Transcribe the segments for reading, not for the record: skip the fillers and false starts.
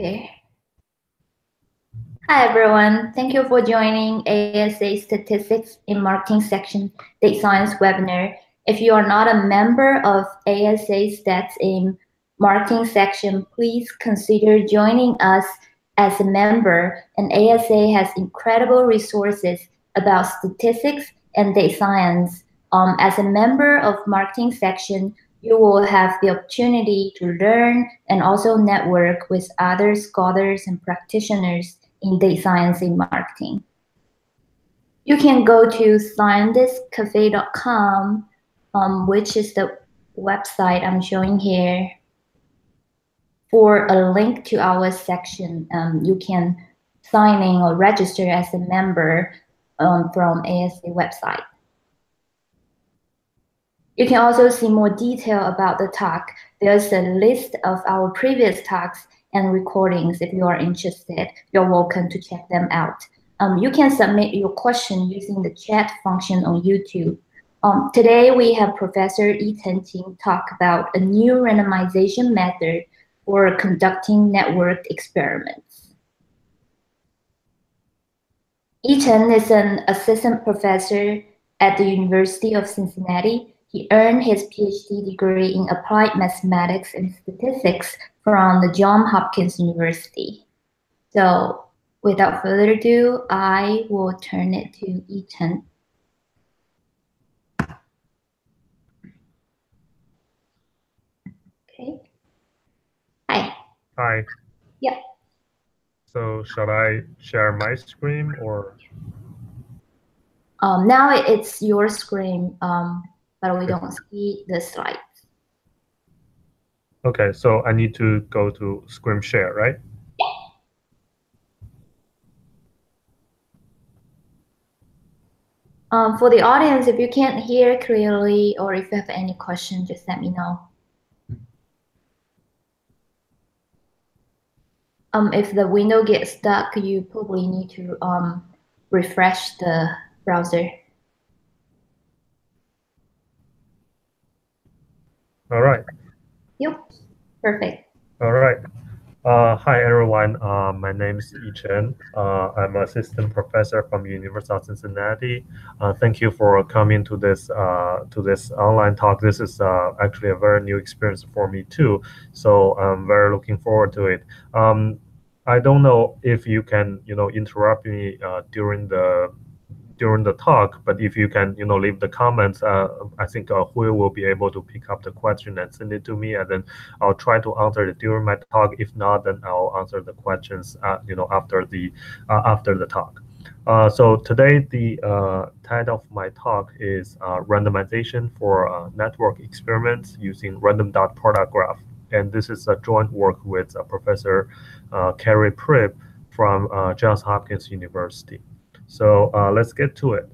Okay. Hi, everyone. Thank you for joining ASA Statistics in Marketing Section Data Science webinar. If you are not a member of ASA Stats in Marketing Section, please consider joining us as a member. And ASA has incredible resources about statistics and data science. As a member of Marketing Section, you will have the opportunity to learn and also network with other scholars and practitioners in data science in marketing. You can go to scientistcafe.com, which is the website I'm showing here, for a link to our section. You can sign in or register as a member from ASA website. You can also see more detail about the talk. There's a list of our previous talks and recordings. If you are interested, you're welcome to check them out. You can submit your question using the chat function on YouTube. Today, we have Professor Ethan Ting talk about a new randomization method for conducting networked experiments. Ethan is an assistant professor at the University of Cincinnati. He earned his PhD degree in applied mathematics and statistics from the Johns Hopkins University. So without further ado, I will turn it to Ethan. Okay. Hi. Hi. Yeah. So shall I share my screen or? Now it's your screen, but we don't see the slides. Okay, so I need to go to screen share, right? For the audience, if you can't hear clearly or if you have any question, just let me know. If the window gets stuck, you probably need to refresh the browser. All right. Yep, perfect. All right. Hi, everyone. My name is Yi Chen. I'm an assistant professor from University of Cincinnati. Thank you for coming to this online talk. This is actually a very new experience for me too. So I'm very looking forward to it. I don't know if you can, interrupt me during the talk, but if you can, leave the comments, I think Hui will be able to pick up the question and send it to me, and then I'll try to answer it during my talk. If not, then I'll answer the questions, after the talk. So today the title of my talk is randomization for network experiments using random dot product graph, and this is a joint work with Professor Carrie Pripp from Johns Hopkins University. So let's get to it.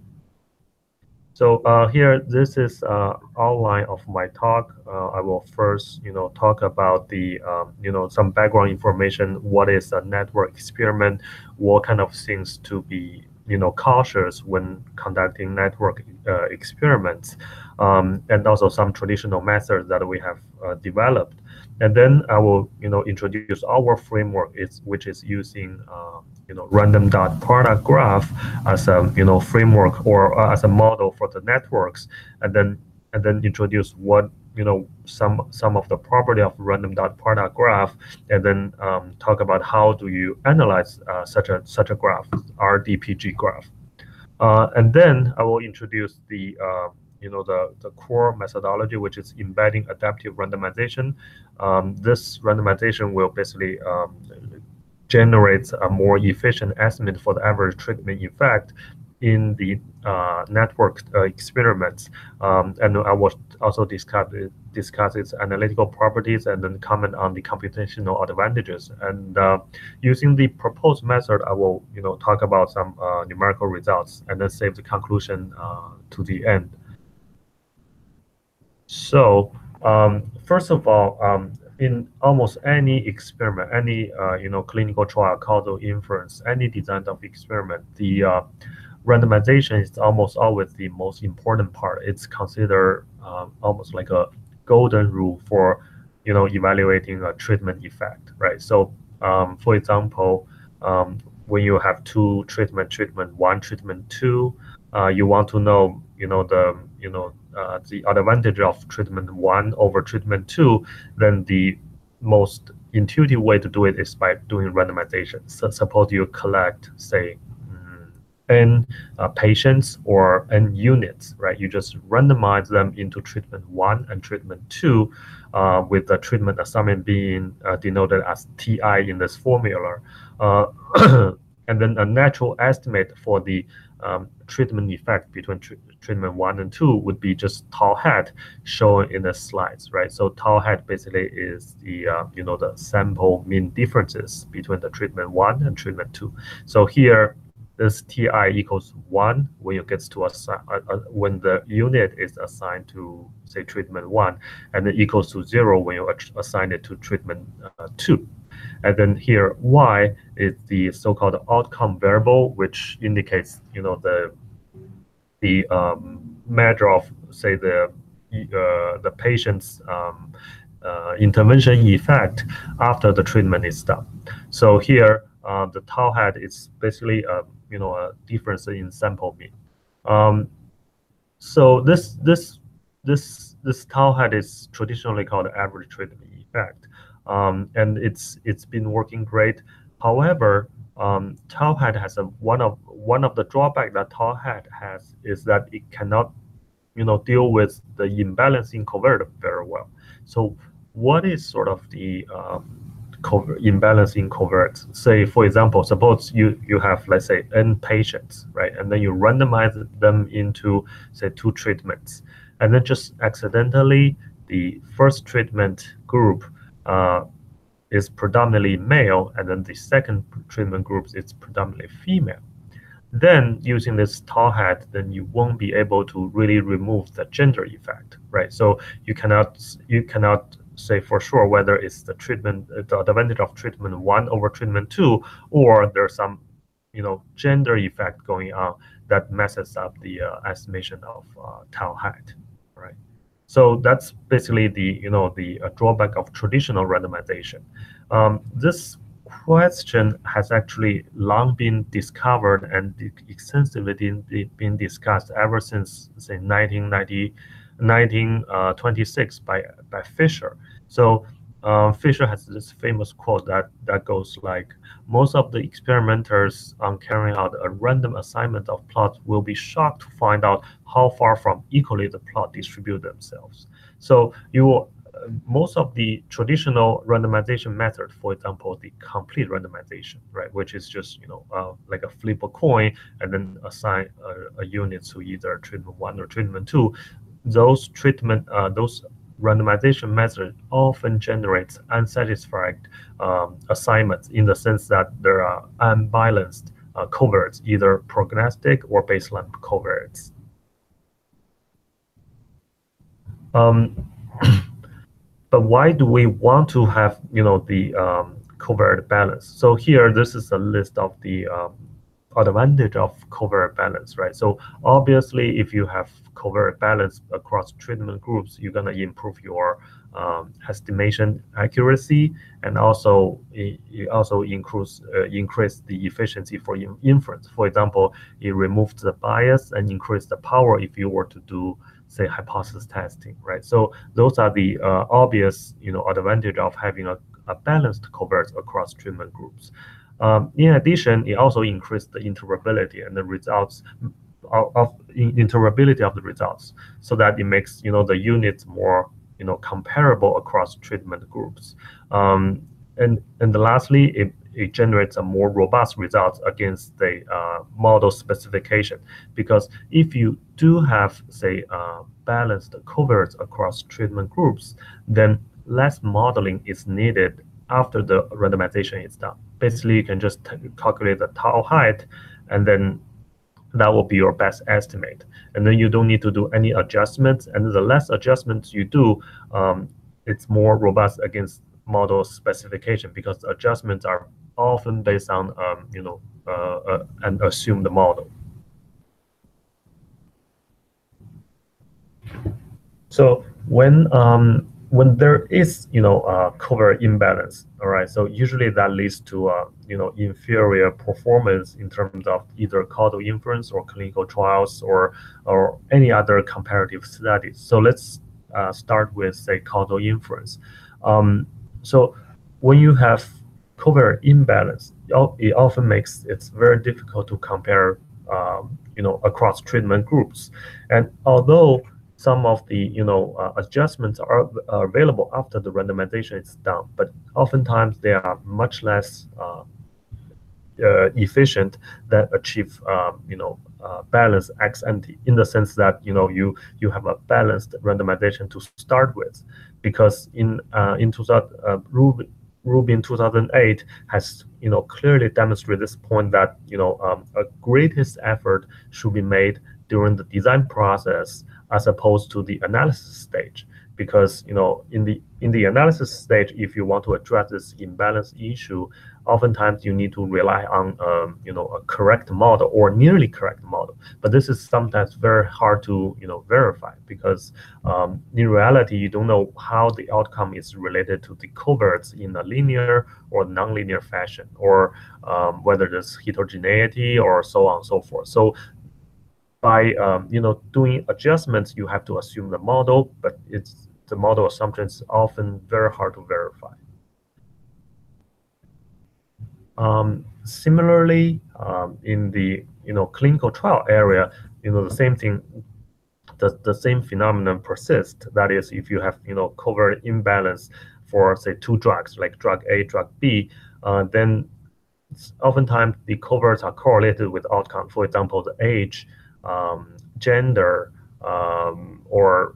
So here, this is outline of my talk. I will first, talk about the, some background information. What is a network experiment? What kind of things to be, cautious when conducting network experiments, and also some traditional methods that we have developed. And then I will, introduce our framework, which is using, random dot product graph as a, framework or as a model for the networks, and then introduce what, some of the property of random dot product graph, and then talk about how do you analyze such a graph, RDPG graph, and then I will introduce the the core methodology, which is embedding adaptive randomization. This randomization will basically generates a more efficient estimate for the average treatment effect in the network experiments, and I will also discuss its analytical properties and then comment on the computational advantages. And using the proposed method, I will talk about some numerical results and then save the conclusion to the end. So first of all, in almost any experiment, any clinical trial, causal inference, any design of experiment, the randomization is almost always the most important part. It's considered almost like a golden rule for evaluating a treatment effect, right? So For example, when you have two treatment 1, treatment 2, you want to know, the advantage of treatment 1 over treatment 2, then the most intuitive way to do it is by doing randomization. So suppose you collect, say, n patients or n units, right? You just randomize them into treatment 1 and treatment 2, with the treatment assignment being denoted as TI in this formula. And then a natural estimate for the treatment effect between treatment 1 and 2 would be just tau hat shown in the slides, right? So tau hat basically is the the sample mean differences between the treatment 1 and treatment 2. So here, this TI equals 1 when you get to when the unit is assigned to, say, treatment 1, and then equals to 0 when you assign it to treatment 2. And then here, Y is the so-called outcome variable, which indicates, the measure of, say, the patient's intervention effect after the treatment is done. So here, the tau hat is basically a difference in sample mean. So this tau hat is traditionally called average treatment effect, and it's been working great. However, tau hat has one of the drawback that tau hat has is that it cannot deal with the imbalancing covariate very well. So what is sort of the imbalancing covariates? Say, for example, suppose you have, let's say, n patients, right? And then you randomize them into, say, 2 treatments. And then just accidentally, the first treatment group is predominantly male, and then the second treatment group is predominantly female. Then using this tau hat, then you won't be able to really remove the gender effect, right? So you cannot say for sure whether it's the advantage of treatment 1 over treatment 2, or there's some gender effect going on that messes up the estimation of tau hat, right? So that's basically the drawback of traditional randomization. This question has actually long been discovered and extensively been discussed ever since, say, 1926 by Fisher. So Fisher has this famous quote that goes like, most of the experimenters on carrying out a random assignment of plots will be shocked to find out how far from equally the plot distribute themselves. So most of the traditional randomization method, for example, the complete randomization, right, which is just like a flip a coin and then assign a unit to either treatment 1 or treatment 2. Those randomization methods often generates unsatisfied assignments, in the sense that there are unbalanced covariates, either prognostic or baseline covariates. But why do we want to have the covariate balance? So here, this is a list of the advantage of covariate balance, right? So obviously, if you have covariate balance across treatment groups, you're gonna improve your estimation accuracy, and also it also increase the efficiency for inference. For example, it removes the bias and increase the power if you were to do, say, hypothesis testing, right? So those are the obvious advantage of having a balanced covariates across treatment groups. In addition, it also increased the interpretability and the results interpretability of the results, so that it makes the units more comparable across treatment groups. And lastly, it generates a more robust results against the model specification, because if you do have, say, balanced covariates across treatment groups, then less modeling is needed after the randomization is done. Basically, you can just calculate the tau height, and then that will be your best estimate. And then you don't need to do any adjustments. And the less adjustments you do, it's more robust against model specification, because the adjustments are often based on an assumed model. So when when there is, covariate imbalance, all right, so usually that leads to, inferior performance in terms of either causal inference or clinical trials or any other comparative studies. So let's start with, say, causal inference. So when you have covariate imbalance, it often makes it very difficult to compare, across treatment groups. And although some of the adjustments are available after the randomization is done, but oftentimes they are much less efficient that achieve balance ex ante, in the sense that you have a balanced randomization to start with, because in 2000 Rubin 2008 has clearly demonstrated this point that a greatest effort should be made during the design process as opposed to the analysis stage, because in the analysis stage, if you want to address this imbalance issue, oftentimes you need to rely on a correct model or nearly correct model. But this is sometimes very hard to verify, because in reality you don't know how the outcome is related to the covariates in a linear or nonlinear fashion, or whether there's heterogeneity or so on and so forth. So by doing adjustments, you have to assume the model, but the model assumption is often very hard to verify. Similarly, in the clinical trial area, the same thing, the same phenomenon persists. That is, if you have covariate imbalance for, say, two drugs, like drug A, drug B, then oftentimes the covariates are correlated with outcome. For example, the age, gender, or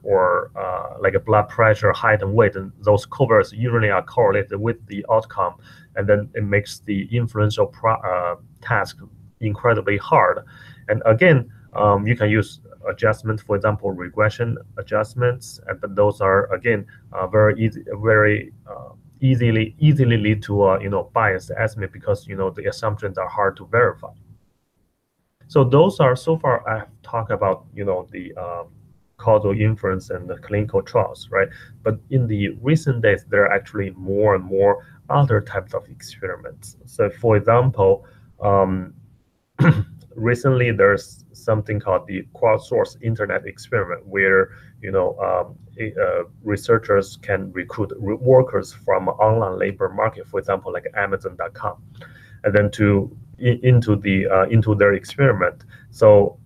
like a blood pressure, height, and weight, and those covariates usually are correlated with the outcome, and then it makes the inferential task incredibly hard. And again, you can use adjustments, for example, regression adjustments, but those are again very easily lead to biased estimate, because the assumptions are hard to verify. So those are, so far I've talked about the causal inference and the clinical trials, right? But in the recent days, there are actually more and more other types of experiments. So for example, recently there's something called the Crosssource internet experiment, where researchers can recruit workers from an online labor market, for example, like Amazon.com, and then into their experiment. So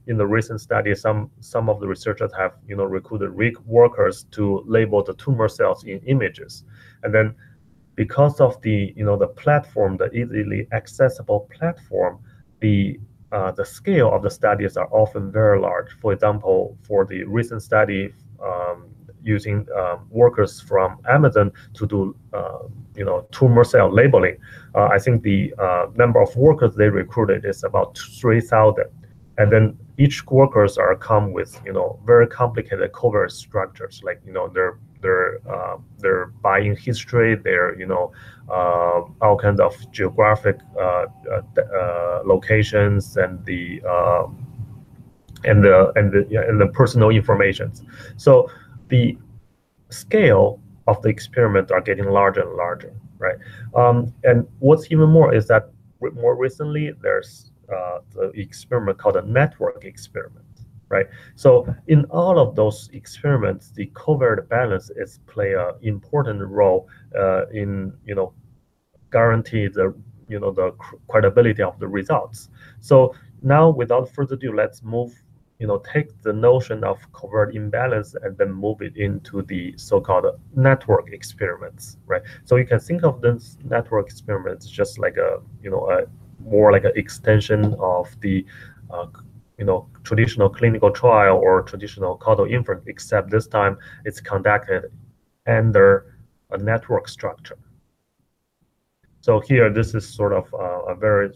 in the recent study, some of the researchers have recruited workers to label the tumor cells in images, and then because of the the platform, the easily accessible platform, the scale of the studies are often very large. For example, for the recent study, using workers from Amazon to do tumor cell labeling, I think the number of workers they recruited is about 3,000, and then each workers come with very complicated covariate structures, like their buying history, their all kinds of geographic locations, and the personal information. So the scale of the experiment are getting larger and larger, right? And what's even more is that more recently there's the experiment called a network experiment, right? So in all of those experiments, the covariate balance is play an important role in guarantee the the credibility of the results. So now, without further ado, let's move take the notion of covariate imbalance and then move it into the so-called network experiments, right? So you can think of this network experiments just like a more like an extension of the traditional clinical trial or traditional causal inference, except this time it's conducted under a network structure. So here, this is sort of a very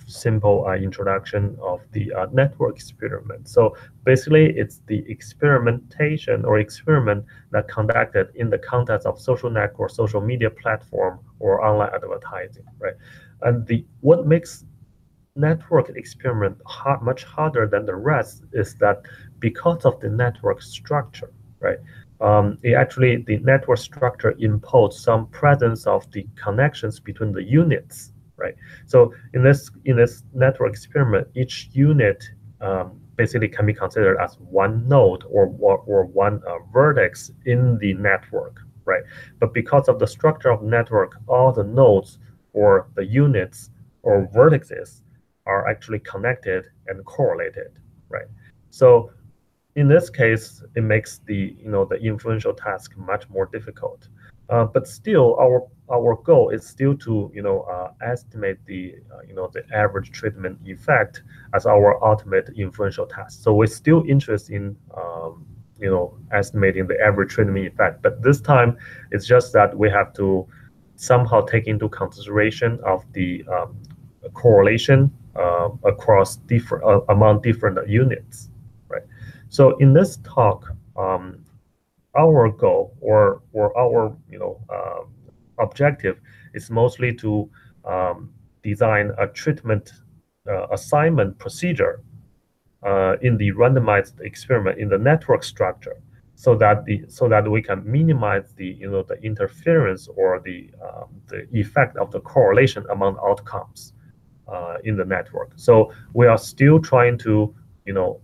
simple introduction of the network experiment. So basically, it's the experimentation or experiment that conducted in the context of social network, social media platform, or online advertising, right? And what makes network experiment much harder than the rest is that because of the network structure, right? the network structure imposes some presence of the connections between the units, right? So in this network experiment, each unit basically can be considered as one node or one vertex in the network, right? But because of the structure of the network, all the nodes or the units or vertices are actually connected and correlated, right? So in this case, it makes the the inferential task much more difficult. But still, our goal is still to estimate the the average treatment effect as our ultimate inferential task. So we're still interested in estimating the average treatment effect. But this time, it's just that we have to somehow take into consideration of the correlation across different among different units, right? So in this talk, our goal or our objective is mostly to design a treatment assignment procedure in the randomized experiment in the network structure, so that we can minimize the the interference or the effect of the correlation among outcomes in the network. So we are still trying to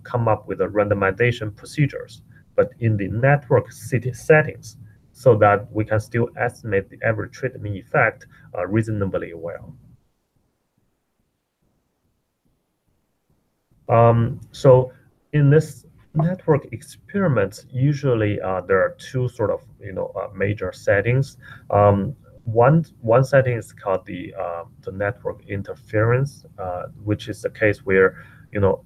come up with the randomization procedures, but in the network settings, so that we can still estimate the average treatment effect reasonably well. So in this network experiments, usually there are two sort of major settings. One setting is called the network interference, which is the case where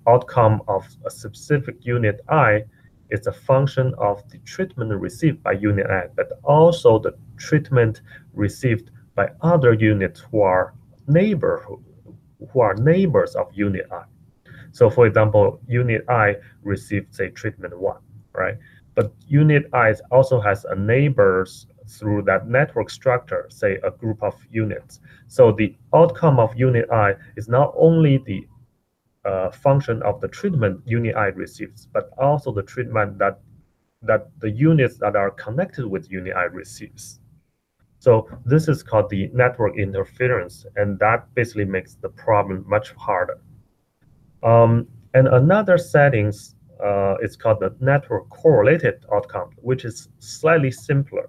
outcome of a specific unit I is a function of the treatment received by unit I, but also the treatment received by other units who are neighbors of unit I. So for example, unit I received, say, treatment 1, right? But unit I also has a neighbors through that network structure, say a group of units. So the outcome of unit I is not only the function of the treatment unit I receives, but also the treatment that the units that are connected with unit I receives. So this is called the network interference, and that basically makes the problem much harder. And another settings is called the network correlated outcome, which is slightly simpler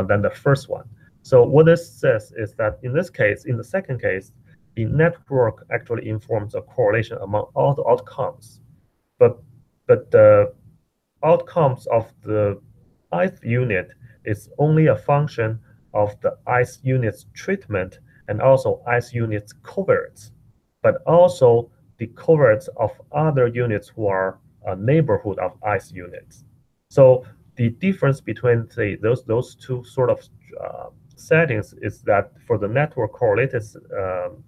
than the first one. So what this says is that in this case, in the second case, the network actually informs a correlation among all the outcomes, but the outcomes of the ith unit is only a function of the ith unit's treatment and also ith unit's covariance, but also the covariance of other units who are a neighborhood of ith units. So the difference between, say, those two sort of settings is that for the network correlated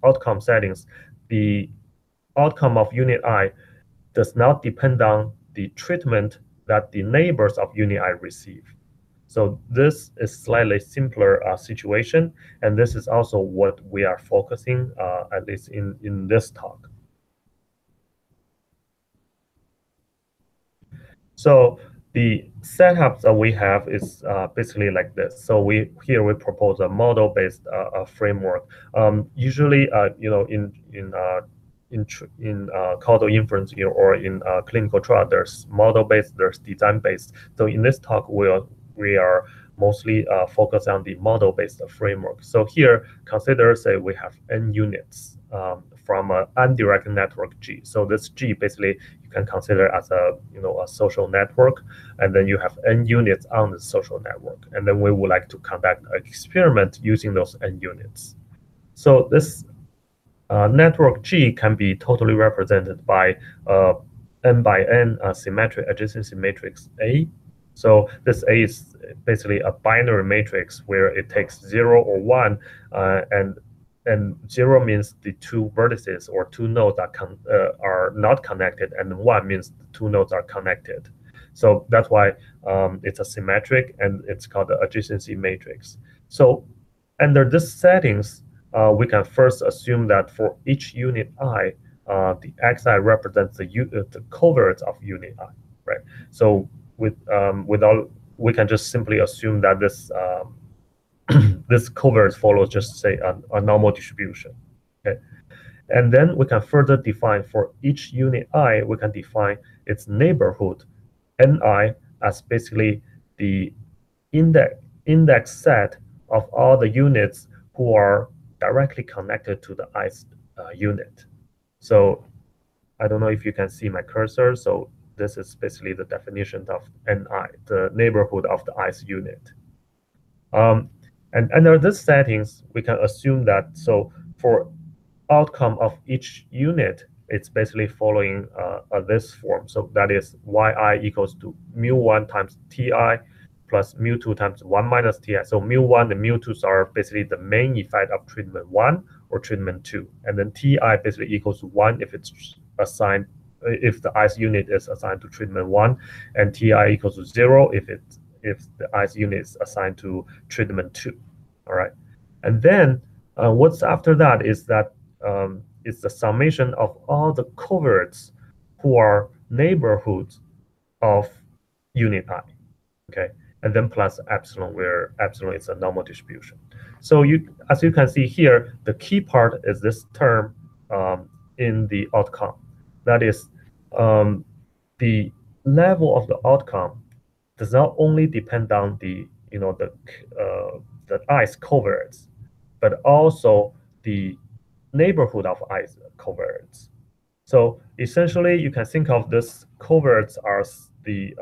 outcome settings, the outcome of unit I does not depend on the treatment that the neighbors of unit I receive. So this is slightly simpler situation, and this is also what we are focusing, at least in this talk. So the setup that we have is basically like this. So here we propose a model-based framework. Usually, in causal inference or in clinical trial, there's model-based, there's design-based. So in this talk, we are mostly focused on the model-based framework. So here, consider, say, we have n units from an undirected network G. So this G basically you can consider as a social network, and then you have n units on the social network, and then we would like to conduct an experiment using those n units. So this network G can be totally represented by n by n symmetric adjacency matrix A. So this A is basically a binary matrix where it takes 0 or 1, and 0 means the two vertices or two nodes are not connected, and 1 means the two nodes are connected. So that's why it's a symmetric, and it's called the adjacency matrix. So under these settings, we can first assume that for each unit I, the xi represents the covariance of unit I, right? So without we can just simply assume that this this covert follows just say a normal distribution. Okay, and then we can further define for each unit I, we can define its neighborhood Ni as basically the index set of all the units who are directly connected to the ith unit. So I don't know if you can see my cursor. So this is basically the definition of Ni, the neighborhood of the ith unit. And under these settings, we can assume that so for outcome of each unit, it's basically following this form. So that is yi equals to mu1 times ti plus mu2 times 1 minus ti. So mu1 and mu2s are basically the main effect of treatment 1 or treatment 2. And then ti basically equals to 1 if it's assigned, if the ith unit is assigned to treatment 1, and ti equals to 0 if the ith unit is assigned to treatment 2. All right. And then what's after that is that it's the summation of all the coverts who are neighborhoods of unit I, okay? And then plus epsilon, where epsilon is a normal distribution. So as you can see here, the key part is this term in the outcome. That is, the level of the outcome does not only depend on the ith coverts, but also the neighborhood of ith coverts. So essentially, you can think of this coverts as the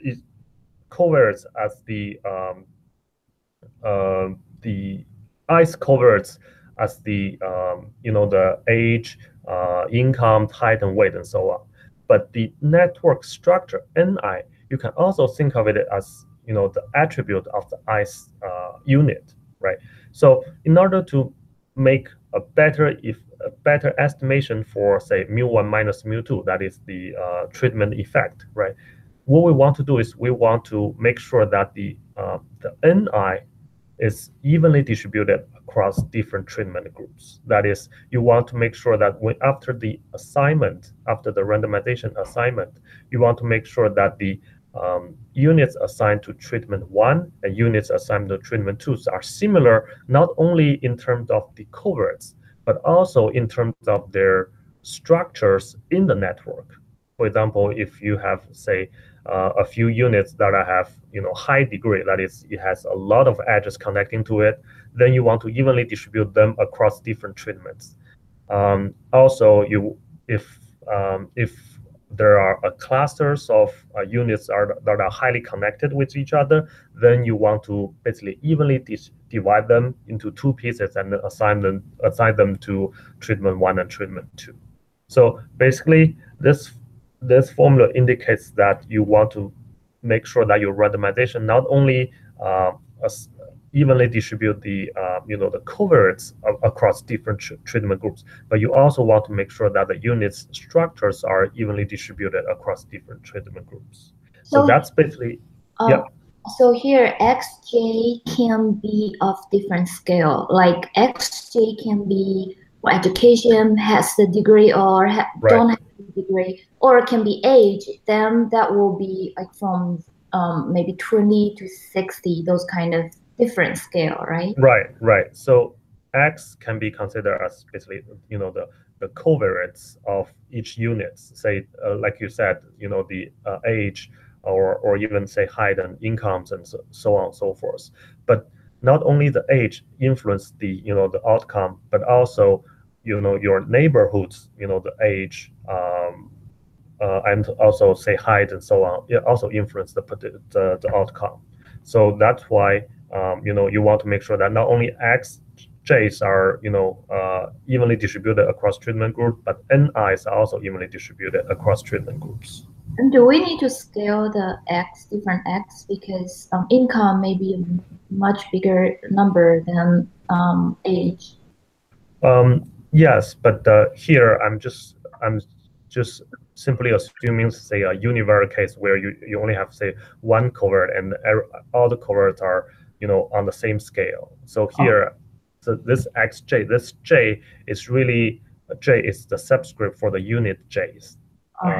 ith coverts as the the age, income, height, and weight, and so on. But the network structure Ni, you can also think of it as the attribute of the ith unit, right? So in order to make a better estimation for say mu1 minus mu2, that is the treatment effect, right? What we want to do is we want to make sure that the Ni is evenly distributed across different treatment groups. That is, you want to make sure that after the randomization assignment, you want to make sure that the units assigned to treatment 1 and units assigned to treatment 2 are similar, not only in terms of the coverts, but also in terms of their structures in the network. For example, if you have, say, a few units that have high degree, that is, it has a lot of edges connecting to it, then you want to evenly distribute them across different treatments. Also, if there are clusters of units that are highly connected with each other, then you want to basically evenly divide them into 2 pieces and assign them to treatment 1 and treatment 2. So basically, this formula indicates that you want to make sure that your randomization not only evenly distribute the the coverts across different treatment groups, but you also want to make sure that the units structures are evenly distributed across different treatment groups. So that's basically yeah. So here xj can be of different scale, like xj can be for education, has the degree, or don't have the degree, or it can be age. Then that will be like from maybe 20 to 60, those kind of different scale, right? Right. So X can be considered as basically the covariance of each unit. Say like you said, the age or even say height and incomes and so on and so forth. But not only the age influence the the outcome, but also your neighborhoods, the age, and also say height and so on. It also influence the outcome. So that's why you want to make sure that not only xj's are evenly distributed across treatment groups, but ni's are also evenly distributed across treatment groups. And do we need to scale the different x, because income may be a much bigger number than age? Yes, but here I'm just simply assuming, say, a univariate case where you only have, say, one covert and all the coverts are on the same scale. So here, so this xj, this j is really j is the subscript for the unit j's.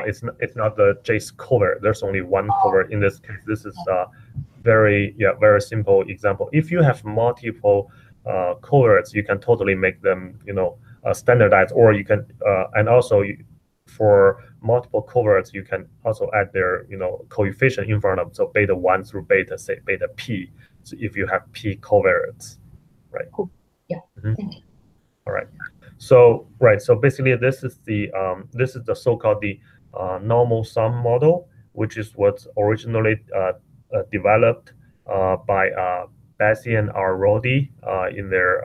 It's not the J's covariate. There's only one covariate. In this case, this is very simple example. If you have multiple covariates, you can totally make them standardized, or you can and also for multiple covariates, you can also add their coefficient in front of them. So beta 1 through beta, say beta p. So if you have p covariates, right? Cool. Yeah. Thank you. All right. So so basically this is the so-called the normal sum model, which is what's originally developed by Bassi and Arrodi in their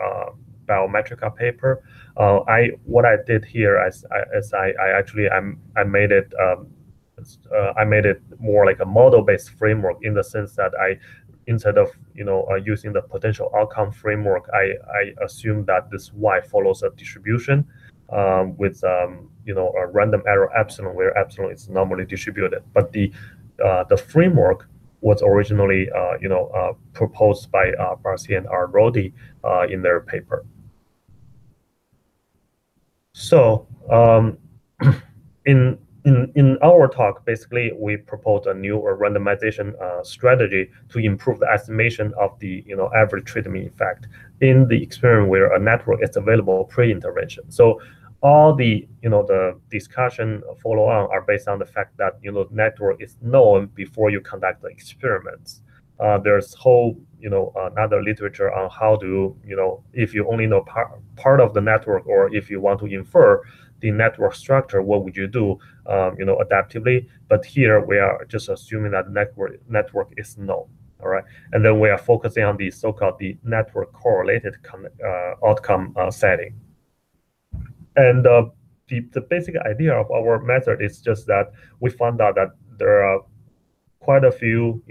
Biometrica paper. What I did here I made it I made it more like a model-based framework, in the sense that instead of using the potential outcome framework, I assume that this y follows a distribution with a random error epsilon, where epsilon is normally distributed. But the framework was originally proposed by Barsi and Arrodi in their paper. So in our talk, basically, we proposed a new randomization strategy to improve the estimation of the average treatment effect in the experiment where a network is available pre-intervention. So all the the discussion follow on are based on the fact that network is known before you conduct the experiments. There's whole another literature on how to if you only know part of the network, or if you want to infer the network structure, what would you do adaptively? But here we are just assuming that the network is known. All right, and then we are focusing on the so-called the network correlated outcome setting. And the basic idea of our method is just that we found out that there are quite a few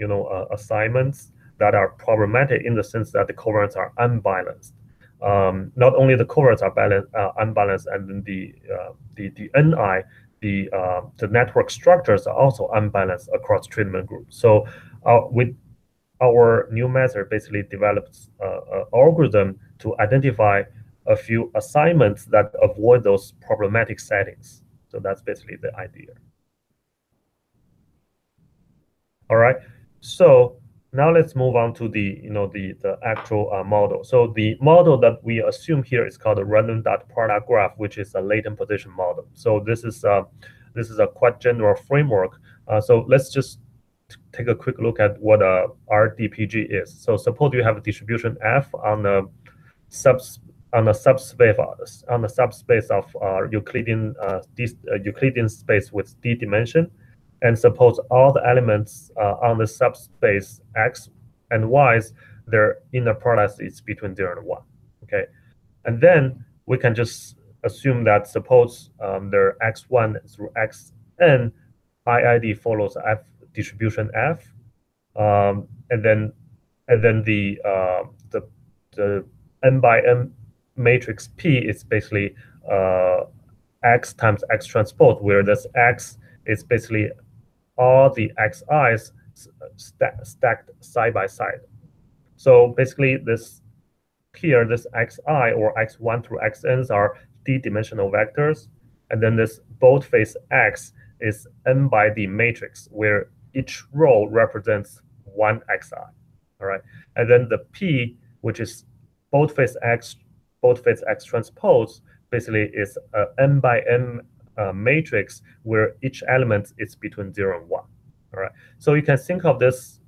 assignments that are problematic, in the sense that the covariants are unbalanced. Not only the covariants are unbalanced, and then the NI, the network structures are also unbalanced across treatment groups. So with our new method, basically develops an algorithm to identify a few assignments that avoid those problematic settings. So that's basically the idea. All right. So now let's move on to the the actual model. So the model that we assume here is called a random dot product graph, which is a latent position model. So this is a quite general framework. So let's just take a quick look at what RDPG is. So suppose you have a distribution F on a subspace of Euclidean space with D dimension. And suppose all the elements on the subspace X and Y's, their inner product is between 0 and 1. Okay, and then we can just assume that suppose their X1 through Xn IID follows F distribution F, and then the n by n matrix P is basically X times X transpose, where this X is basically all the xi's stacked side by side. So basically this xi or x1 through xn's are d-dimensional vectors, and then this boldface x is n by d matrix, where each row represents one xi. All right, and then the p, which is boldface x transpose, basically is a n by n matrix where each element is between 0 and 1. All right, so you can think of this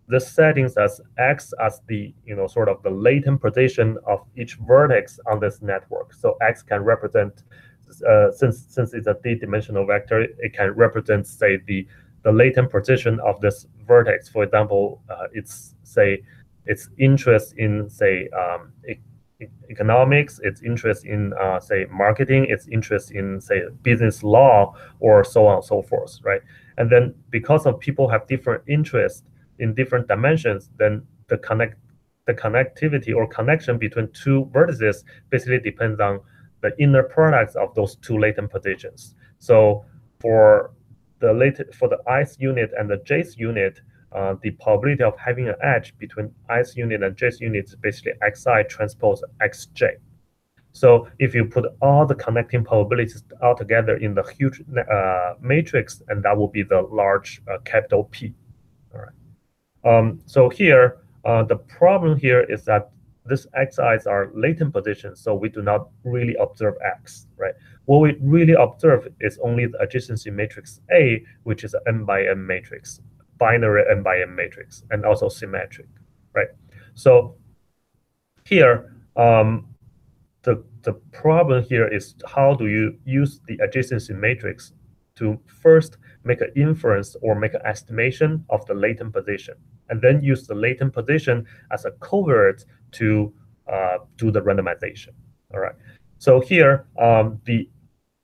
this settings as x as the sort of the latent position of each vertex on this network. So x can represent since it's a d-dimensional vector, it can represent, say, the latent position of this vertex. For example, it's interest in, say, economics, its interest in say marketing, its interest in, say, business law, or so on and so forth, right? And then because of people have different interests in different dimensions, then the connectivity or connection between two vertices basically depends on the inner products of those two latent positions. So for the ith unit and the jth unit, the probability of having an edge between ith unit and jth unit is basically xi transpose xj. So if you put all the connecting probabilities all together in the huge matrix, and that will be the large capital P. All right. So here, the problem here is that this xi's are latent positions, so we do not really observe x, right? What we really observe is only the adjacency matrix A, which is an n by n matrix, binary n by n matrix, and also symmetric, right? So here, the problem here is how do you use the adjacency matrix to first make an inference or make an estimation of the latent position, and then use the latent position as a covariate to do the randomization. All right. So here, the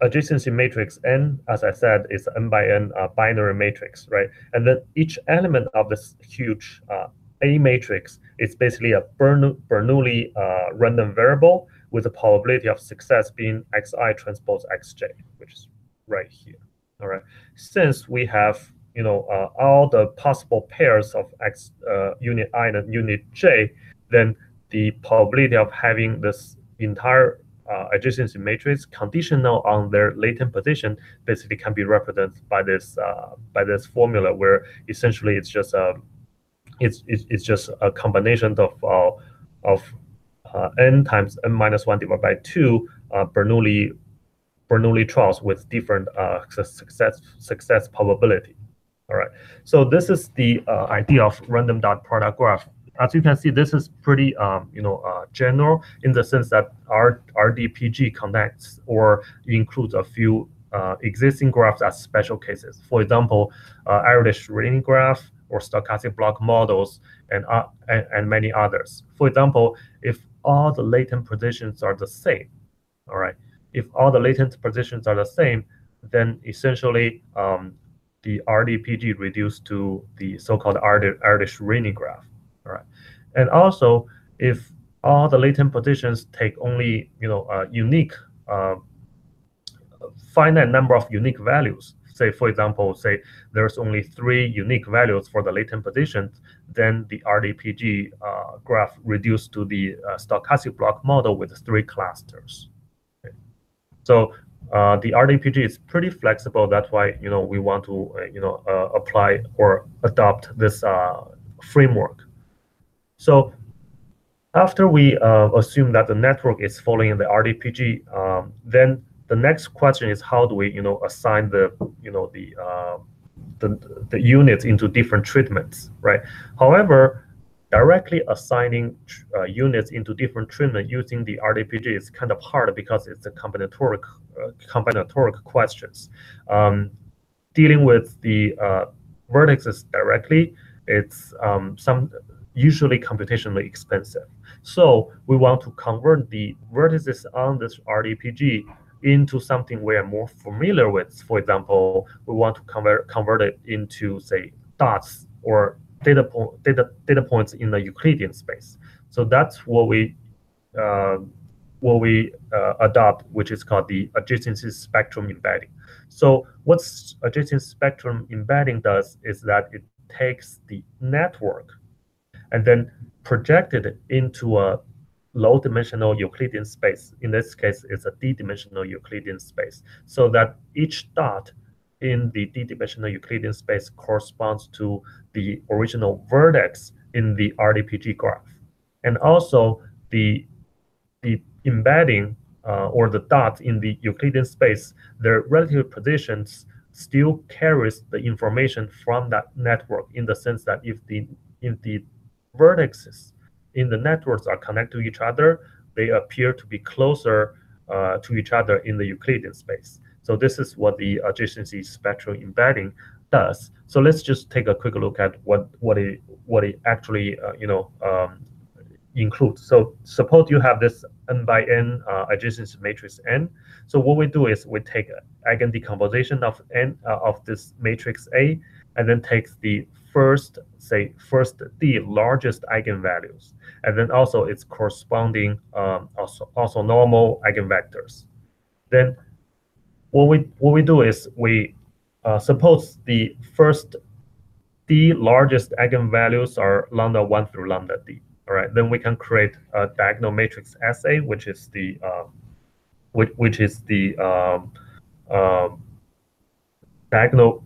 adjacency matrix N, as I said, is n by n binary matrix, right? And then each element of this huge A matrix is basically a Bernoulli random variable with the probability of success being xi transpose xj, which is right here. All right. Since we have all the possible pairs of x unit I and unit j, then the probability of having this entire adjacency matrix conditional on their latent position basically can be represented by this formula, where essentially it's just a combination of n times n minus 1 divided by 2 Bernoulli trials with different success probability. All right. So this is the idea of random dot product graph. As you can see, this is pretty general in the sense that RDPG connects or includes a few existing graphs as special cases. For example, Irish linear graph or stochastic block models and many others. For example, if all the latent positions are the same, all right. If all the latent positions are the same, then essentially the RDPG reduced to the so-called Irish linear graph. All right. And also, if all the latent positions take only a unique finite number of unique values, say for example, there's only 3 unique values for the latent positions, then the RDPG graph reduced to the stochastic block model with 3 clusters. Okay. So the RDPG is pretty flexible. That's why we want to apply or adopt this framework. So after we assume that the network is following the RDPG, then the next question is how do we assign the units into different treatments, right? However, directly assigning units into different treatment using the RDPG is kind of hard because it's a combinatoric questions. Dealing with the vertices directly, it's usually computationally expensive. So we want to convert the vertices on this RDPG into something we are more familiar with. For example, we want to convert it into, say, dots or data points in the Euclidean space. So that's what we adopt, which is called the adjacency spectrum embedding. So what adjacency spectrum embedding does is that it takes the network and then projected it into a low-dimensional Euclidean space. In this case, it's a d-dimensional Euclidean space, so that each dot in the d-dimensional Euclidean space corresponds to the original vertex in the RDPG graph. And also the embedding or the dots in the Euclidean space, their relative positions still carries the information from that network, in the sense that if the vertices in the networks are connected to each other, they appear to be closer to each other in the Euclidean space. So this is what the adjacency spectrum embedding does. So let's just take a quick look at what it actually includes. So suppose you have this n by n adjacency matrix N. So what we do is we take eigen decomposition of n of this matrix A, and then takes the first D largest eigenvalues, and then also its corresponding also normal eigenvectors. Then what we do is we suppose the first D largest eigenvalues are lambda 1 through lambda D. All right, then we can create a diagonal matrix SA, which is the which is the diagonal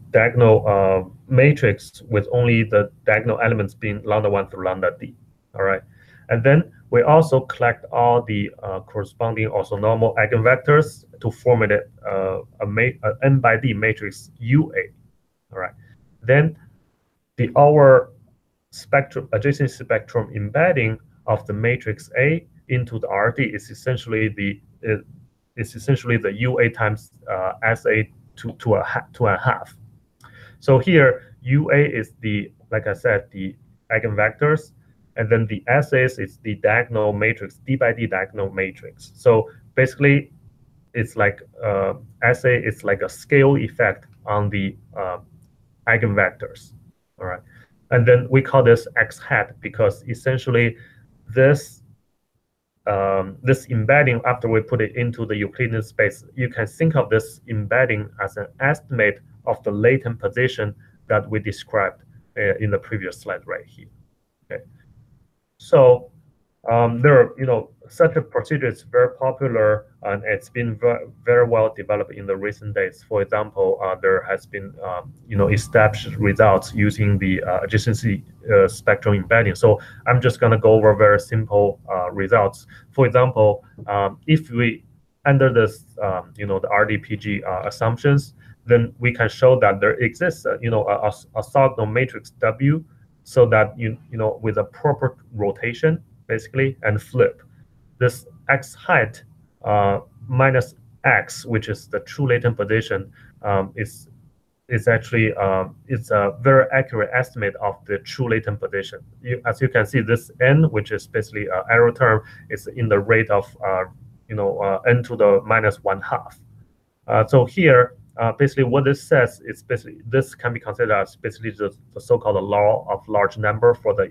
matrix with only the diagonal elements being lambda 1 through lambda d. All right, and then we also collect all the corresponding orthonormal eigenvectors to formulate a n by d matrix UA. All right, then our spectrum adjacent spectrum embedding of the matrix A into the RD is essentially the UA times SA to a half. So here UA is the, like I said, the eigenvectors, and then the SAs is the diagonal matrix, D by D diagonal matrix. So basically, it's like SA is like a scale effect on the eigenvectors. All right, and then we call this X hat because essentially this this embedding, after we put it into the Euclidean space, you can think of this embedding as an estimate of the latent position that we described in the previous slide right here. Okay, so there are, such a procedure is very popular and it's been very well developed in the recent days. For example, there has been, established results using the adjacency spectrum embedding. So I'm just going to go over very simple results. For example, if we under this, the RDPG assumptions, then we can show that there exists, a orthogonal matrix W, so that with a proper rotation, basically, and flip, this X height minus X, which is the true latent position, is actually it's a very accurate estimate of the true latent position. As you can see, this n, which is basically an error term, is in the rate of n to the minus 1/2. So here, basically what this says is basically this can be considered as basically the so-called law of large number for the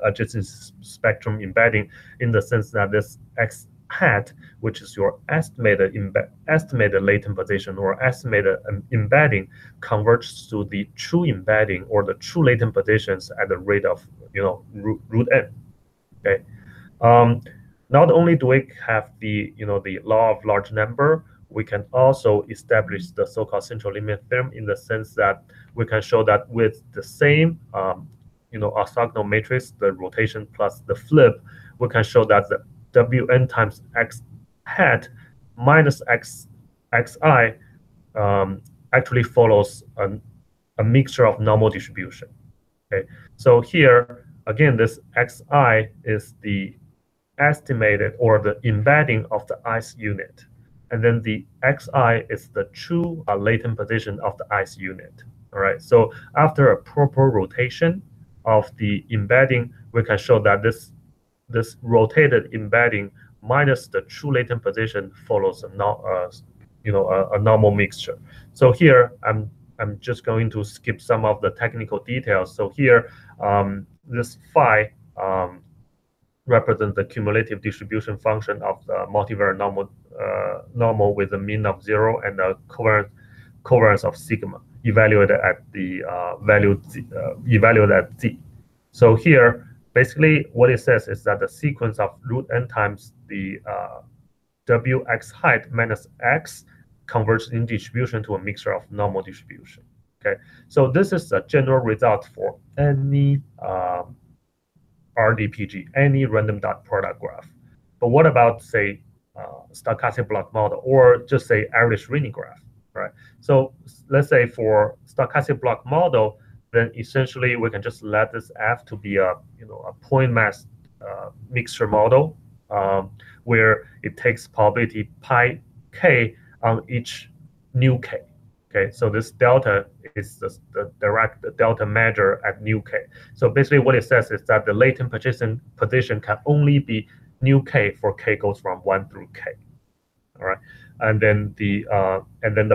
adjacent spectrum embedding, in the sense that this X hat, which is your estimated latent position or estimated embedding, converges to the true embedding or the true latent positions at the rate of root n. Okay. Not only do we have the law of large number, we can also establish the so-called central limit theorem, in the sense that we can show that with the same orthogonal matrix, the rotation plus the flip, we can show that the Wn times X hat minus Xi actually follows a mixture of normal distribution. Okay, so here again, this Xi is the estimated or the embedding of the ith unit, and then the Xi is the true latent position of the ith unit. All right, so after a proper rotation of the embedding, we can show that this rotated embedding minus the true latent position follows a normal mixture. So here I'm just going to skip some of the technical details. So here this phi represents the cumulative distribution function of the multivariate normal with a mean of 0 and a covariance of sigma evaluated at the value evaluated at z. So here, basically, what it says is that the sequence of root n times the Wx height minus x converges in distribution to a mixture of normal distribution. Okay, so this is a general result for any RDPG, any random dot product graph. But what about, say, stochastic block model, or just say average Rényi graph, right? So let's say for stochastic block model, then essentially we can just let this F to be a point mass mixture model, where it takes probability pi k on each new k. Okay, so this delta is the direct delta measure at new k. So basically what it says is that the latent position can only be new k for k goes from 1 through k. All right, and then the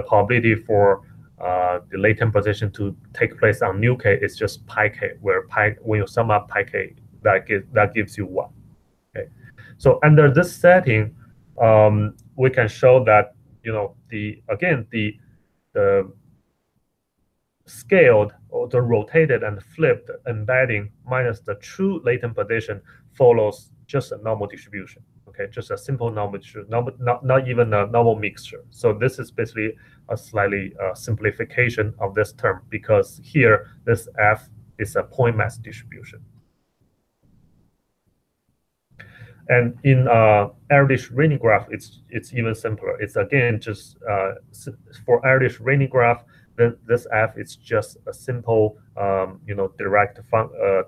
probability for the latent position to take place on new k is just pi k, where when you sum up pi k, that gives you 1. Okay, so under this setting, we can show that the scaled or the rotated and flipped embedding minus the true latent position follows just a normal distribution. Okay, just a simple normal mixture, not even a normal mixture. So this is basically a slightly simplification of this term, because here this F is a point mass distribution. And in Erdős-Rényi graph, it's even simpler. It's again just for Erdős-Rényi graph, then this F is just a simple direct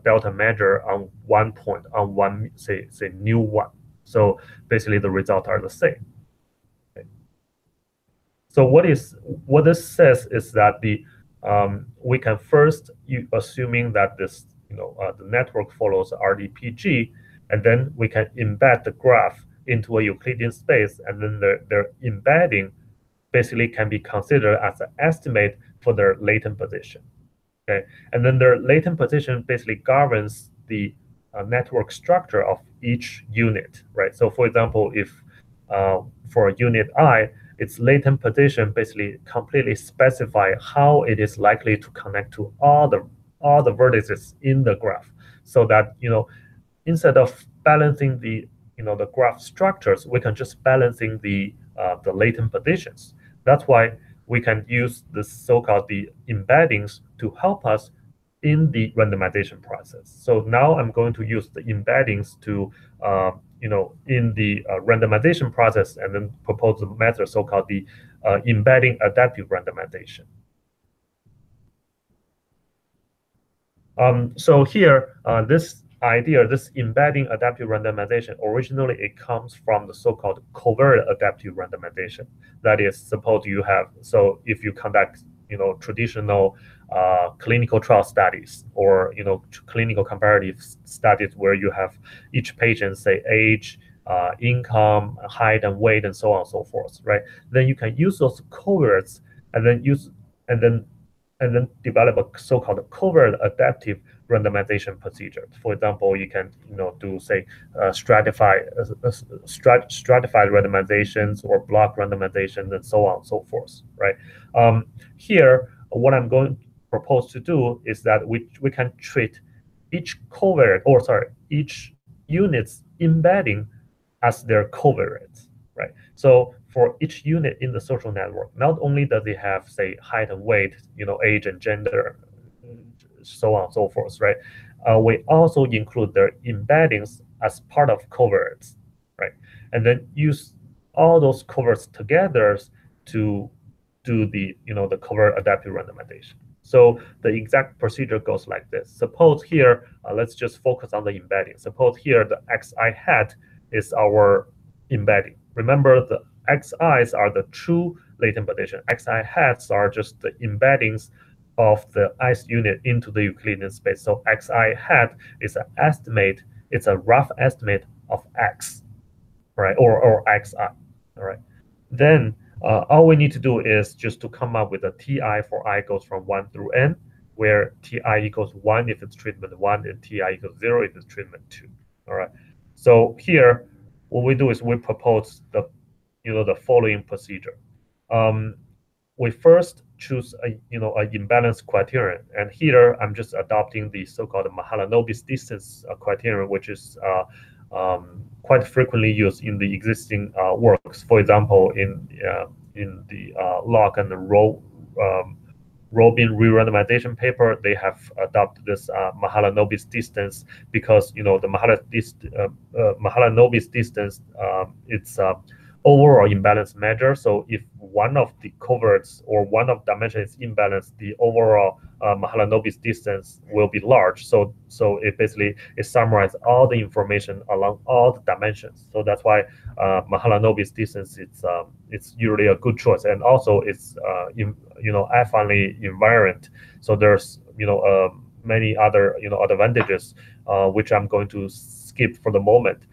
delta measure on one point, on one say new one. So basically the results are the same. Okay. So what this says is that we can first, assuming that this the network follows RDPG, and then we can embed the graph into a Euclidean space, and then their embedding basically can be considered as an estimate for their latent position. Okay, and then their latent position basically governs the network structure of each unit, right? So for example, if for unit I, its latent position basically completely specify how it is likely to connect to all the vertices in the graph, so that instead of balancing the graph structures, we can just balancing the latent positions. That's why we can use the so-called the embeddings to help us in the randomization process. So now I'm going to use the embeddings to in the randomization process, and then propose a method so-called the embedding adaptive randomization. So here, this idea, this embedding adaptive randomization, originally it comes from the so-called covariate adaptive randomization. That is, suppose you have, so if you conduct traditional clinical trial studies, or clinical comparative studies where you have each patient, say, age, income, height and weight, and so on and so forth, right? Then you can use those covariates and then develop a so-called covariate adaptive randomization procedure. For example, you can do, say, stratified randomizations or block randomizations, and so on and so forth, right? Here, what I'm going to propose to do is that we can treat each covariate, or sorry, each unit's embedding as their covariates, right? So for each unit in the social network, not only does it have, say, height and weight, age and gender, so on and so forth, right? We also include their embeddings as part of covariates, right? And then use all those covariates together to do the the covariate adaptive randomization. So the exact procedure goes like this. Suppose here, let's just focus on the embedding. Suppose here the xi hat is our embedding. Remember, the xi's are the true latent position. Xi hats are just the embeddings of the ith unit into the Euclidean space. So xi hat is an estimate. It's a rough estimate of x, right? Or xi, all right? Then all we need to do is just to come up with a ti for I goes from 1 through n, where ti equals 1 if it's treatment 1, and ti equals 0 if it's treatment 2. All right. So here, what we do is we propose the following procedure. We first choose a imbalance criterion, and here I'm just adopting the so-called Mahalanobis distance criterion, which is quite frequently used in the existing works. For example, in the Locke and the Robin re-randomization paper, they have adopted this Mahalanobis distance, because the Mahalanobis distance, it's overall imbalance measure. So if one of the covariates or one of dimension is imbalanced, the overall Mahalanobis distance will be large. So it basically summarizes all the information along all the dimensions. So that's why Mahalanobis distance, it's usually a good choice, and also it's affine invariant. So there's many other advantages which I'm going to skip for the moment.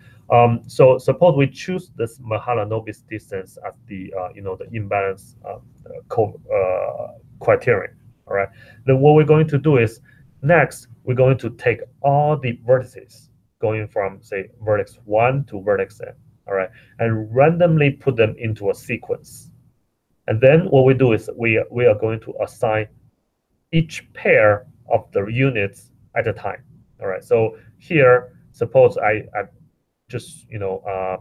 So suppose we choose this Mahalanobis distance as the the imbalance criterion. All right. Then what we're going to do is, next we're going to take all the vertices going from, say, vertex 1 to vertex n. All right, and randomly put them into a sequence. And then what we do is we are going to assign each pair of the units at a time. All right. So here, suppose I just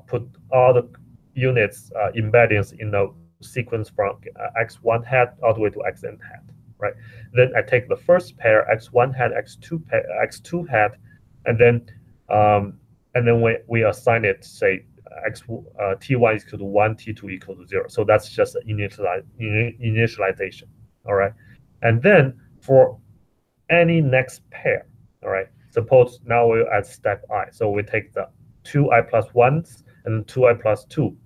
put all the units embeddings in a sequence from x1 hat all the way to xn hat, right? Then I take the first pair x1 hat, x2 hat, and then we assign it, say t1 is equal to 1, t2 equal to 0. So that's just initialization, all right? And then for any next pair, all right, suppose now we're at step I. So we take the 2i plus 1s and 2i plus 2,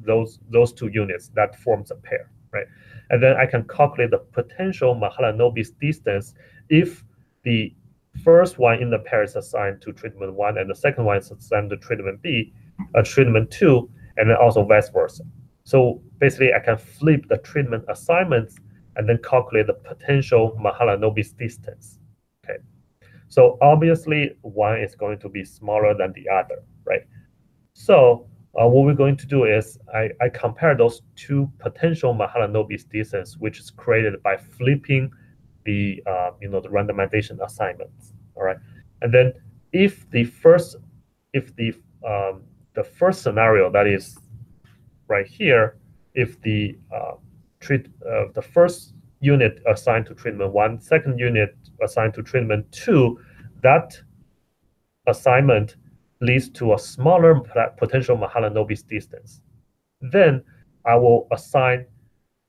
those two units, that forms a pair, right? And then I can calculate the potential Mahalanobis distance if the first one in the pair is assigned to treatment 1 and the second one is assigned to treatment treatment 2, and then also vice versa. So basically I can flip the treatment assignments and then calculate the potential Mahalanobis distance. Okay, so obviously one is going to be smaller than the other, right? So what we're going to do is I compare those two potential Mahalanobis distance, which is created by flipping the the randomization assignments. All right, and then if the first scenario, that is right here, if the first unit assigned to treatment 1, second unit assigned to treatment 2, that assignment leads to a smaller potential Mahalanobis distance, then I will assign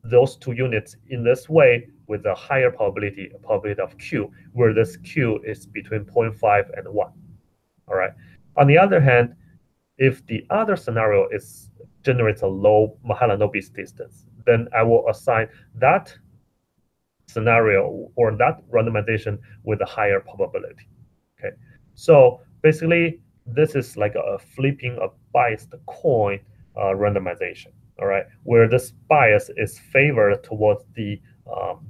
those two units in this way with a higher probability of Q, where this Q is between 0.5 and 1. All right. On the other hand, if the other scenario generates a low Mahalanobis distance, then I will assign that scenario or that randomization with a higher probability. Okay. So basically, this is like a flipping a biased coin randomization. All right, where this bias is favored towards the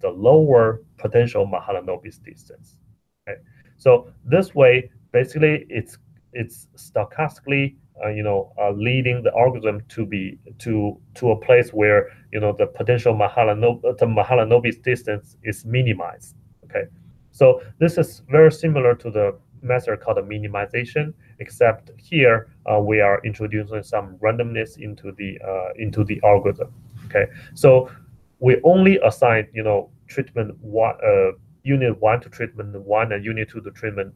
lower potential Mahalanobis distance. Okay, so this way, basically, it's stochastically leading the algorithm to a place where the potential Mahalanobis distance is minimized. Okay, so this is very similar to the method called minimization, except here we are introducing some randomness into the algorithm. Okay, so we only assign treatment one, unit 1 to treatment 1 and unit 2 to treatment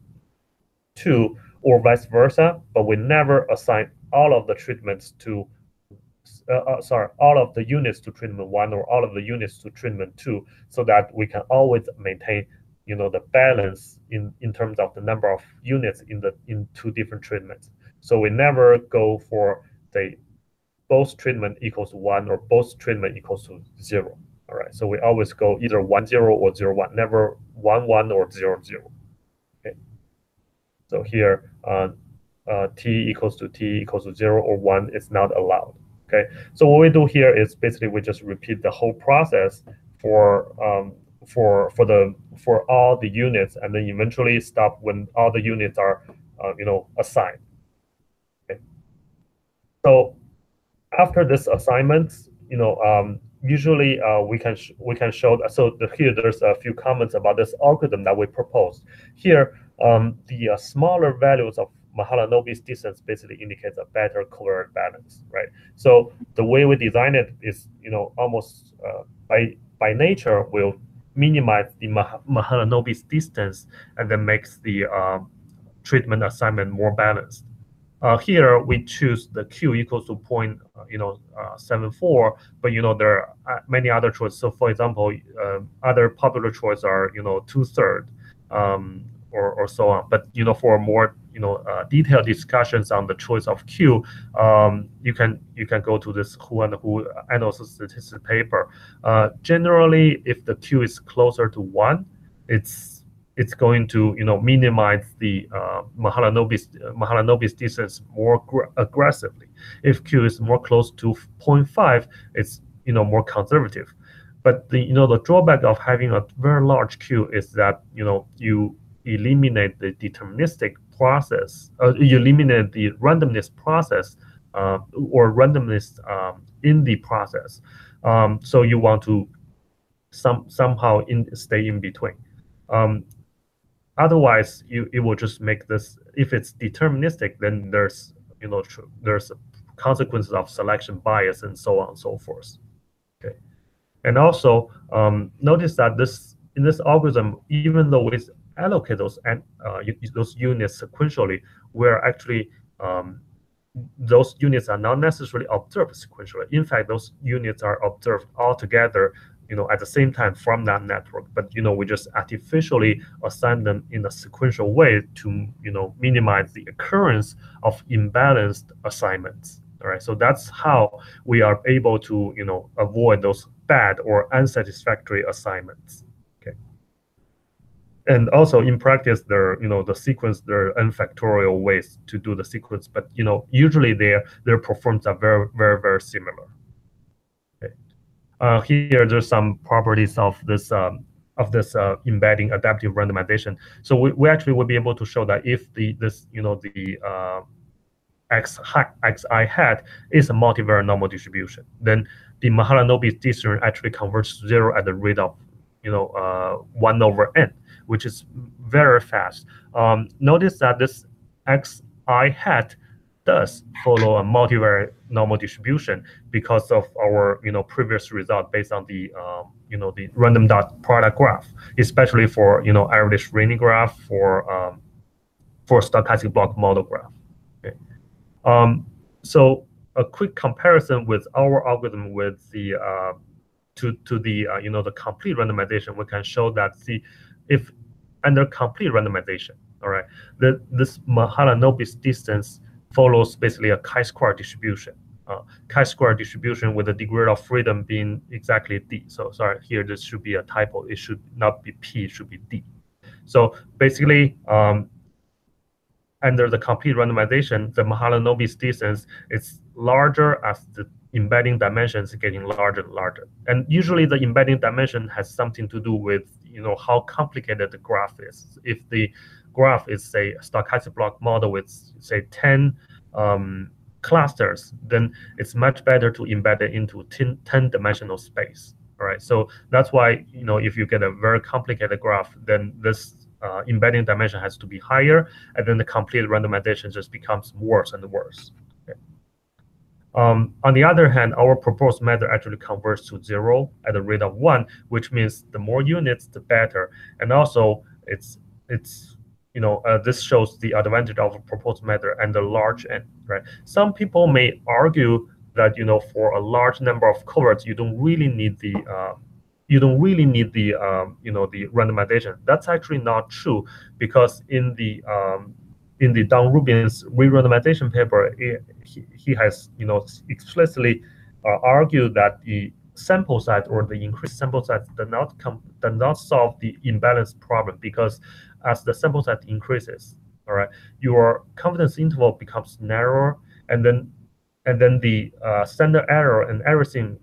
2, or vice versa, but we never assign all of the treatments to all of the units to treatment 1 or all of the units to treatment 2, so that we can always maintain the balance in terms of the number of units in two different treatments. So we never go for the both treatment equals 1 or both treatment equals to 0. All right. So we always go either 1 0 or 0 1, never 1 1 or 0 0. Okay. So here t equals to 0 or 1 is not allowed. Okay. So what we do here is basically we just repeat the whole process for all the units, and then eventually stop when all the units are assigned. Okay. So after this assignment, usually we can show. So here there's a few comments about this algorithm that we proposed. Here, the smaller values of Mahalanobis distance basically indicates a better covariate balance, right? So the way we design it is, almost by nature will minimize the Mahalanobis distance and then makes the treatment assignment more balanced. Here we choose the Q equals to 0.74, but there are many other choices. So for example, other popular choices are 2/3 or so on. But for more detailed discussions on the choice of Q, you can go to this Who and Who analysis statistics paper. Generally, if the Q is closer to 1, it's going to minimize the Mahalanobis distance more aggressively. If Q is more close to 0.5, it's more conservative. But the drawback of having a very large Q is that you eliminate the deterministic process, you eliminate the randomness process or randomness in the process. So you want to somehow stay in between. Otherwise, it will just make this. If it's deterministic, then there's there's consequences of selection bias and so on and so forth. Okay, and also notice that in this algorithm, even though we allocate those units sequentially, we're actually those units are not necessarily observed sequentially. In fact, those units are observed all together, at the same time from that network. But we just artificially assign them in a sequential way to minimize the occurrence of imbalanced assignments. All right, so that's how we are able to avoid those bad or unsatisfactory assignments. Okay. And also in practice, there there are n factorial ways to do the sequence, but usually their performance are very, very, very similar. Okay. Here there's some properties of this embedding adaptive randomization. So we actually will be able to show that if the xi hat is a multivariate normal distribution, then the Mahalanobis distance actually converges to 0 at the rate of 1 over n, which is very fast. Notice that this xi hat does follow a multivariate normal distribution because of our previous result based on the the random dot product graph, especially for average Rayleigh graph for stochastic block model graph. Okay. So a quick comparison with our algorithm with the to the the complete randomization, we can show that if under complete randomization, all right, this Mahalanobis distance follows basically a chi-square distribution. Chi-square distribution with the degree of freedom being exactly d. So sorry, here this should be a typo. It should not be p, it should be d. So basically, under the complete randomization, the Mahalanobis distance is larger as the embedding dimension is getting larger and larger. And usually the embedding dimension has something to do with how complicated the graph is. If the graph is, say, a stochastic block model with, say, 10 clusters, then it's much better to embed it into 10-dimensional space. All right, so that's why if you get a very complicated graph, then this embedding dimension has to be higher, and then the complete randomization just becomes worse and worse. Okay. On the other hand, our proposed method actually converts to 0 at the rate of 1, which means the more units, the better. And also, this shows the advantage of a proposed method and the large n. Right? Some people may argue that for a large number of cohorts, you don't really need the the randomization. That's actually not true, because in the Don Rubin's re-randomization paper, he has explicitly argued that the sample size or the increased sample size does not solve the imbalance problem, because as the sample size increases, all right, your confidence interval becomes narrower, and then the standard error and everything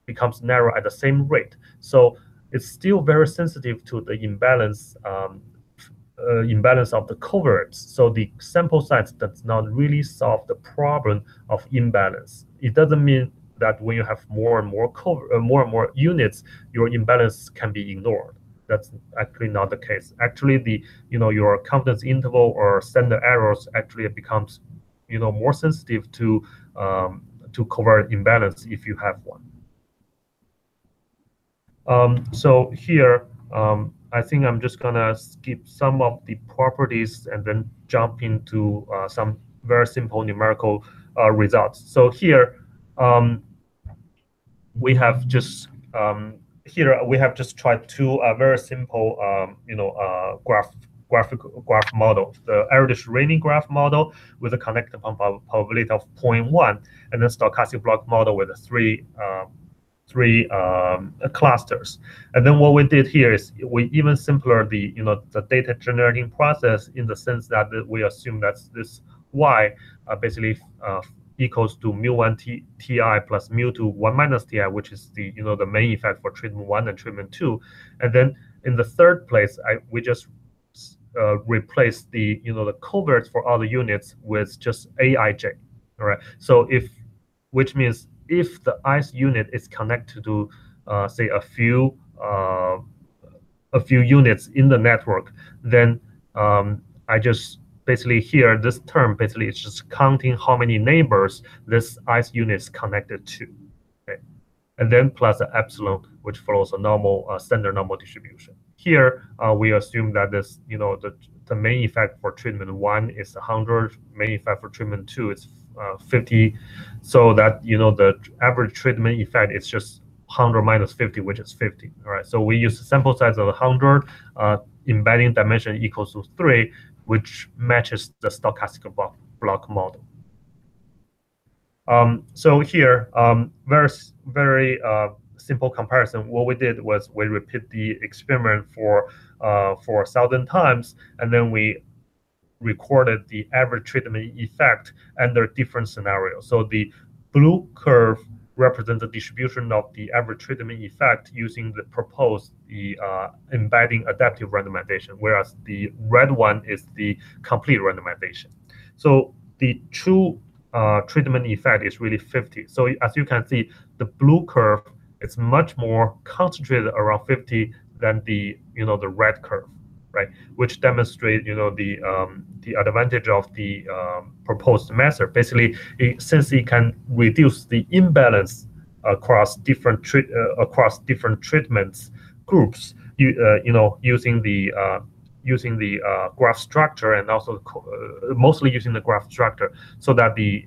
becomes narrow at the same rate. So it's still very sensitive to the imbalance of the coverts. So the sample size does not really solve the problem of imbalance. It doesn't mean that when you have more and more units, your imbalance can be ignored. That's actually not the case. Actually, your confidence interval or standard errors actually becomes more sensitive to covert imbalance if you have one. So here, I think I'm just gonna skip some of the properties and then jump into some very simple numerical results. So here, we have just tried two very simple graph models: the average Rayleigh graph model with a connected probability of 0.1, and then stochastic block model with three clusters. And then what we did here is we even simpler the data generating process, in the sense that we assume that this y basically equals to mu1 ti plus mu2 1 minus ti, which is the the main effect for treatment 1 and treatment 2. And then in the third place, we just replace the the coverts for all the units with just aij. All right, so which means if the ith unit is connected to say a few units in the network, then I just basically here, this term basically is just counting how many neighbors this ice unit is connected to, okay? And then plus the epsilon, which follows a normal standard normal distribution. Here, we assume that this, the main effect for treatment 1 is 100, main effect for treatment 2 is 50, so that the average treatment effect is just 100 minus 50, which is 50. All right, so we use a sample size of 100, embedding dimension equals to 3, which matches the stochastic block model. So here, very simple comparison. What we did was we repeat the experiment for 1,000 times, and then we recorded the average treatment effect under different scenarios. So the blue curve represents the distribution of the average treatment effect using the proposed embedding adaptive randomization, whereas the red one is the complete randomization. So the true treatment effect is really 50. So as you can see, the blue curve is much more concentrated around 50 than the the red curve, right? Which demonstrate the advantage of the proposed method. Basically, since it can reduce the imbalance across different treatments groups, using the graph structure, and also mostly using the graph structure, so that the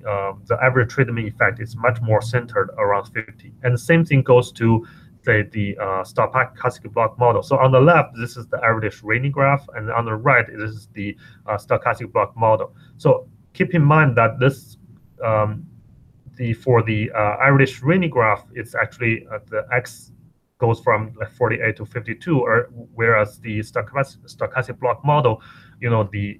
average treatment effect is much more centered around 50. And the same thing goes to, say, the stochastic block model. So on the left, this is the average Rayleigh graph, and on the right, this is the stochastic block model. So keep in mind that this for the average Rayleigh graph, it's actually the x goes from like 48 to 52, or whereas the stochastic block model, the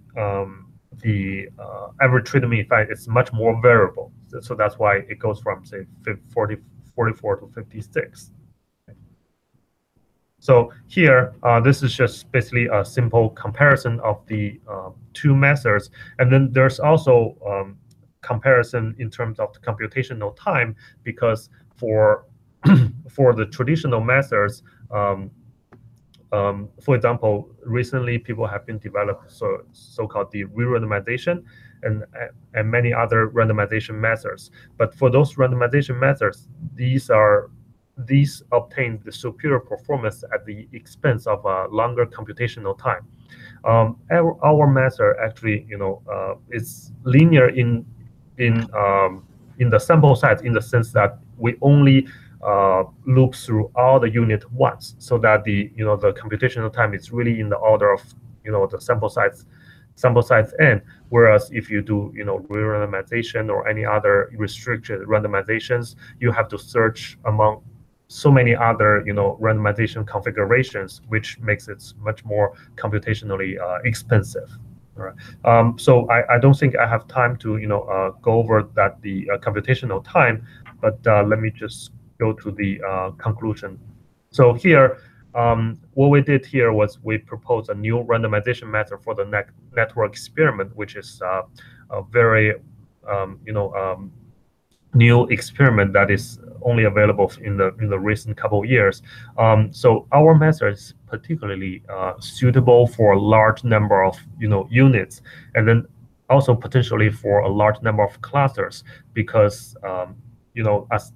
average treatment effect is much more variable. So that's why it goes from, say, 44 to 56. So here, this is just basically a simple comparison of the two methods. And then there's also comparison in terms of the computational time, because for the traditional methods, for example, recently people have been developed so-called the re-randomization and many other randomization methods. But for those randomization methods, these obtain the superior performance at the expense of a longer computational time. Our method actually, is linear in the sample size, in the sense that we only loop through all the unit once, so that the computational time is really in the order of the sample size n. Whereas if you do re-randomization or any other restricted randomizations, you have to search among so many other randomization configurations, which makes it much more computationally expensive. All right. So I don't think I have time to go over that the computational time, but let me just go to the conclusion. So here, what we did here was we proposed a new randomization method for the network experiment, which is a very new experiment that is only available in the recent couple of years. So our method is particularly suitable for a large number of units, and then also potentially for a large number of clusters, because as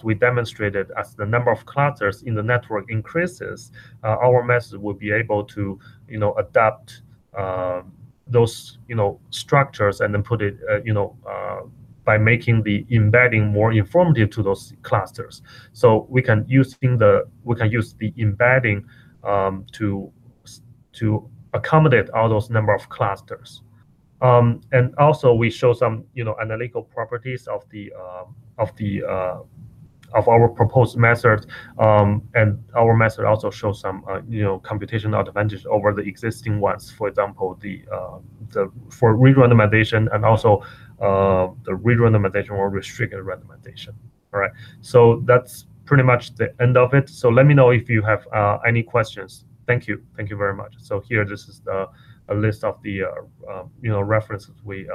we demonstrated, as the number of clusters in the network increases, our method will be able to adapt those structures, and then put it by making the embedding more informative to those clusters. So we can use the embedding to accommodate all those number of clusters. And also we show some analytical properties of our proposed method, and our method also shows some computational advantage over the existing ones. For example, for re-randomization, and also the re-randomization or restricted randomization. All right, so that's pretty much the end of it. So let me know if you have any questions. Thank you very much. So here, this is a list of the references we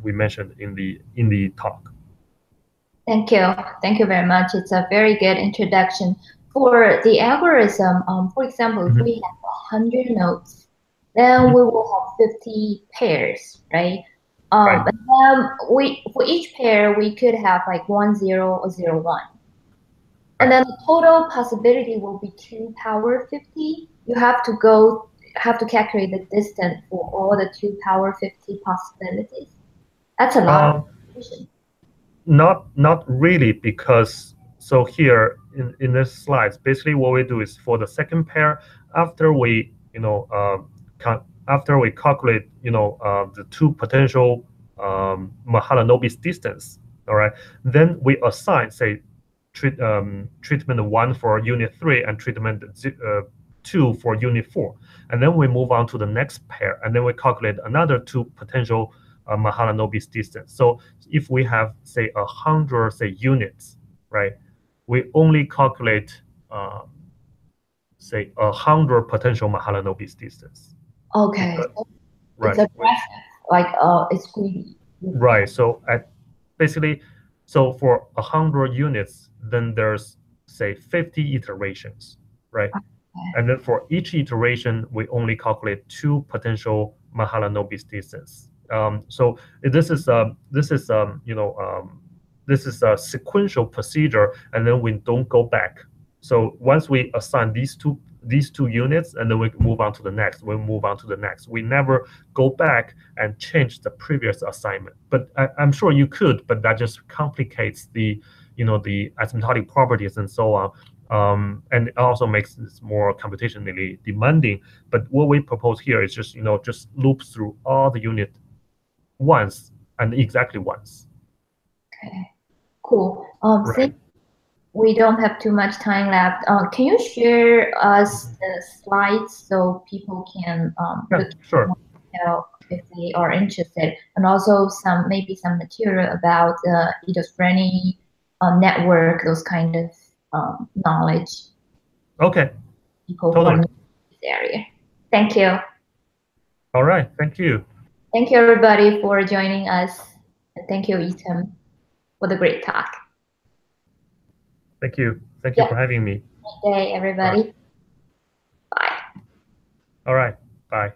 mentioned in the talk. Thank you very much. It's a very good introduction. For the algorithm, for example, if we have 100 nodes, then we will have 50 pairs, right? Right. And then for each pair, we could have like 1, 0, or 0, 1. And then the total possibility will be 2 power 50. You have to calculate the distance for all the 2 power 50 possibilities. That's a lot of information. Not really, because so here in this slides, basically what we do is for the second pair, after we after we calculate the two potential Mahalanobis distance, all right, then we assign, say, treatment 1 for unit 3 and treatment 2 for unit 4, and then we move on to the next pair, and then we calculate another two potential Mahalanobis distance. So if we have, say, 100, say, units, right, we only calculate say 100 potential Mahalanobis distance. Okay, Because, so right, it's aggressive, like it's greedy. right. So basically, so for 100 units, then there's, say, 50 iterations, right? Okay. And then for each iteration, we only calculate two potential Mahalanobis distance. So this is this is a sequential procedure, and then we don't go back. So once we assign these two units, and then we move on to the next, we move on to the next. We never go back and change the previous assignment. But I'm sure you could, but that just complicates the the asymptotic properties and so on. And it also makes this more computationally demanding. But what we propose here is just just loop through all the unit once and exactly once. Okay, cool. Right. Since we don't have too much time left, can you share us the slides so people can Yeah, look sure. at if they are interested, and also maybe some material about the schizophrenia network, those kind of knowledge. Okay. People Totally. from this area. Thank you. All right. Thank you. Thank you, everybody, for joining us. And thank you, Ethan, for the great talk. Thank you. Thank you for having me. Good day, everybody. Bye. All right. Bye.